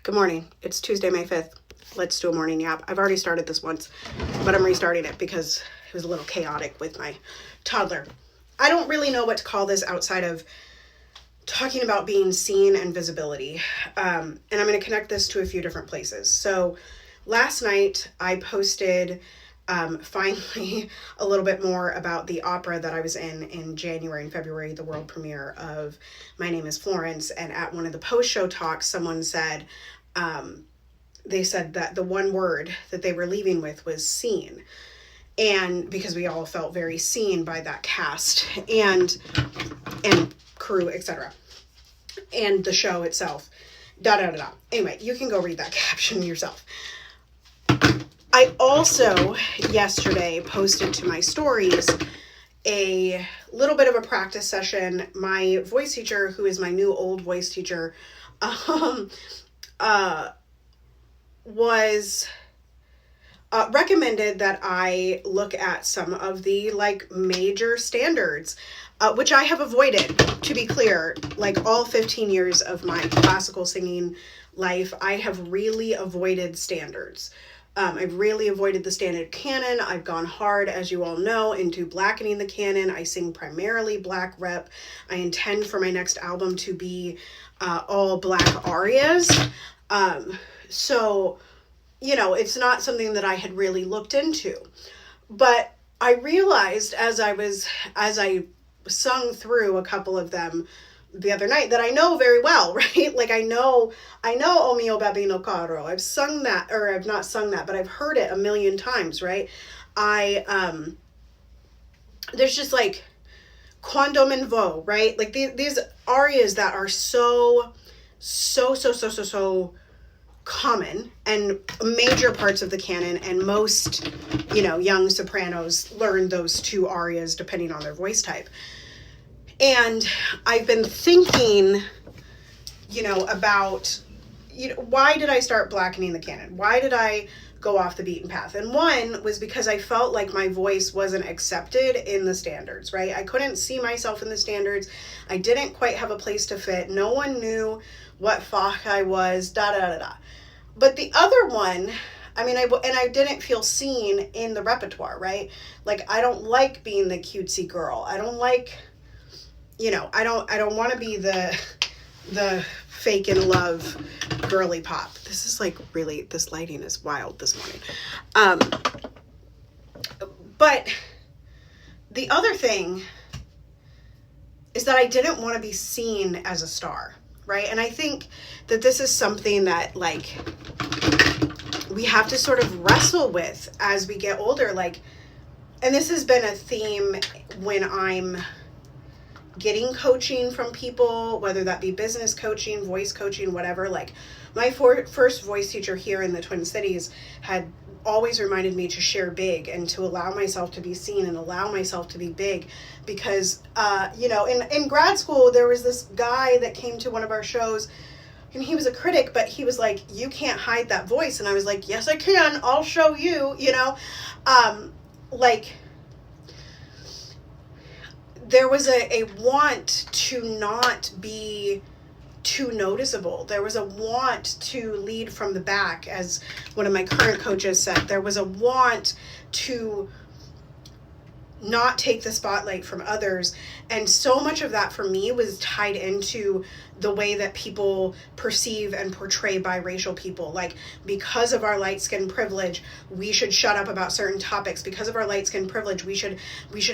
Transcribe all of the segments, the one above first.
Good morning. It's Tuesday, May 5th. Let's do a morning yap. I've already started this once, but I'm restarting it because it was a little chaotic with my toddler. I don't really know what to call this outside of talking about being seen and visibility. And I'm going to connect this to a few different places. So last night I posted finally a little bit more about the opera that I was in January and February, the world premiere of My Name is Florence. And at one of the post-show talks, someone said, they said that the one word that they were leaving with was seen. And because we all felt very seen by that cast and crew, etc. And the show itself. Anyway, you can go read that caption yourself. I also yesterday posted to my stories a little bit of a practice session. My voice teacher, who is my new old voice teacher, was recommended that I look at some of the major standards, which I have avoided, to be clear. Like all 15 years of my classical singing life, I have really avoided standards. I've really avoided the standard canon. I've gone hard, as you all know, into blackening the canon. I sing primarily black rep. I intend for my next album to be all black arias. So, it's not something that I had really looked into. But I realized as I sung through a couple of them the other night that I know very well, right? Like I know O mio babbino caro. I've sung that, or I've not sung that, but I've heard it a million times, right? There's just like Quando me vo, right? Like these arias that are so common and major parts of the canon, and most, young sopranos learn those two arias depending on their voice type. And I've been thinking, about, why did I start blackening the canon? Why did I go off the beaten path? And one was because I felt like my voice wasn't accepted in the standards, right? I couldn't see myself in the standards. I didn't quite have a place to fit. No one knew what Fach I was, But the other one, I didn't feel seen in the repertoire, right? Like, I don't like being the cutesy girl. I don't like, I don't want to be the fake in love girly pop. This is this lighting is wild this morning. But the other thing is that I didn't want to be seen as a star, right? And I think that this is something that we have to sort of wrestle with as we get older. And this has been a theme when I'm getting coaching from people, whether that be business coaching, voice coaching, whatever. My first voice teacher here in the Twin Cities had always reminded me to share big and to allow myself to be seen and allow myself to be big, because in grad school there was this guy that came to one of our shows, and he was a critic, but he was like, you can't hide that voice. And I was like, yes I can, I'll show you. There was a want to not be too noticeable. There was a want to lead from the back, as one of my current coaches said. There was a want to not take the spotlight from others. And so much of that for me was tied into the way that people perceive and portray biracial people. Because of our light skin privilege, we should shut up about certain topics. Because of our light skin privilege, we should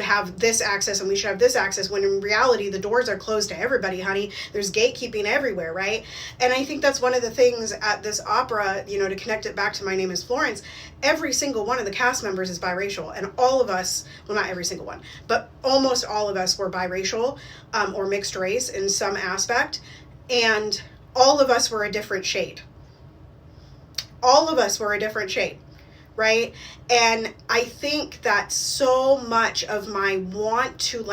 have this access and we should have this access, when in reality the doors are closed to everybody, honey. There's gatekeeping everywhere, right? And I think that's one of the things at this opera, to connect it back to My Name is Florence. Every single one of the cast members is biracial, and all of us, well, not every single one, but almost all of us were biracial or mixed race in some aspect, and all of us were a different shade. All of us were a different shade, right? And I think that so much of my want to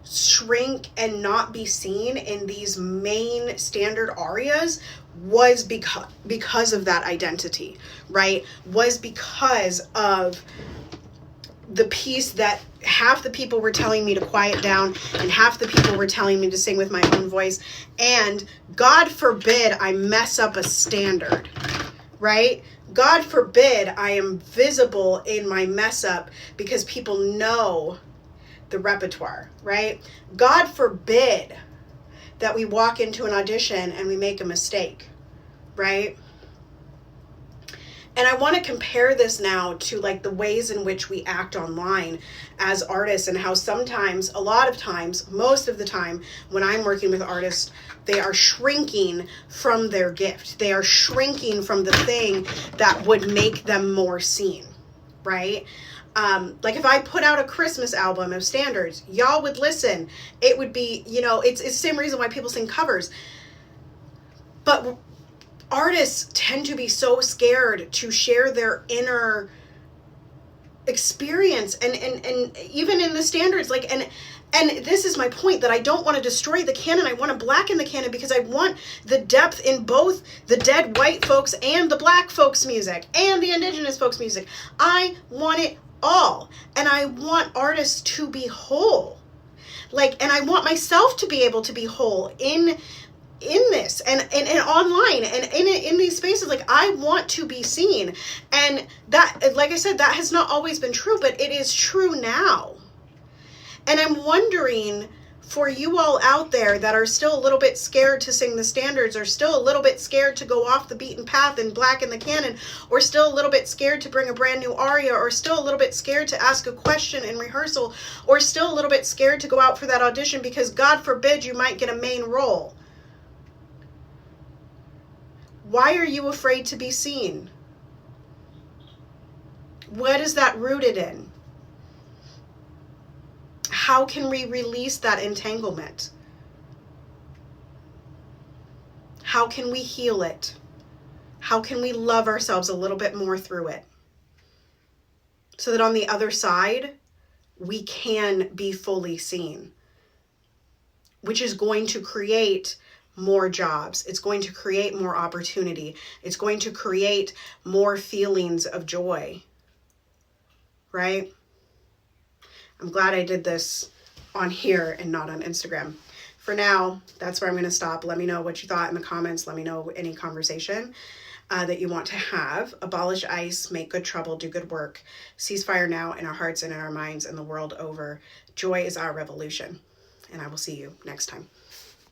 shrink and not be seen in these main standard arias was because of that identity, right? Was because of the piece that half the people were telling me to quiet down and half the people were telling me to sing with my own voice. And God forbid I mess up a standard, right? God forbid I am visible in my mess up because people know the repertoire, right? God forbid that we walk into an audition and we make a mistake, right? And I want to compare this now to like the ways in which we act online as artists, and how sometimes, a lot of times, most of the time when I'm working with artists, they are shrinking from their gift. They are shrinking from the thing that would make them more seen, right? Like if I put out a Christmas album of standards, y'all would listen. It would be, it's the same reason why people sing covers. But artists tend to be so scared to share their inner experience, and even in the standards, like, and this is my point, that I don't want to destroy the canon. I want to blacken the canon because I want the depth in both the dead white folks and the black folks music and the indigenous folks music. I want it all, and I want artists to be whole, like, and I want myself to be able to be whole in this and online and in these spaces. Like, I want to be seen, and that, like I said, that has not always been true, but it is true now. And I'm wondering, for you all out there that are still a little bit scared to sing the standards, or still a little bit scared to go off the beaten path and blacken the canon, or still a little bit scared to bring a brand new aria, or still a little bit scared to ask a question in rehearsal, or still a little bit scared to go out for that audition because God forbid you might get a main role. Why are you afraid to be seen? What is that rooted in? How can we release that entanglement? How can we heal it? How can we love ourselves a little bit more through it? So that on the other side, we can be fully seen, which is going to create more jobs. It's going to create more opportunity. It's going to create more feelings of joy, right? I'm glad I did this on here and not on Instagram. For now, that's where I'm going to stop. Let me know what you thought in the comments. Let me know any conversation that you want to have. Abolish ICE, make good trouble, do good work. Ceasefire now in our hearts and in our minds and the world over. Joy is our revolution. And I will see you next time.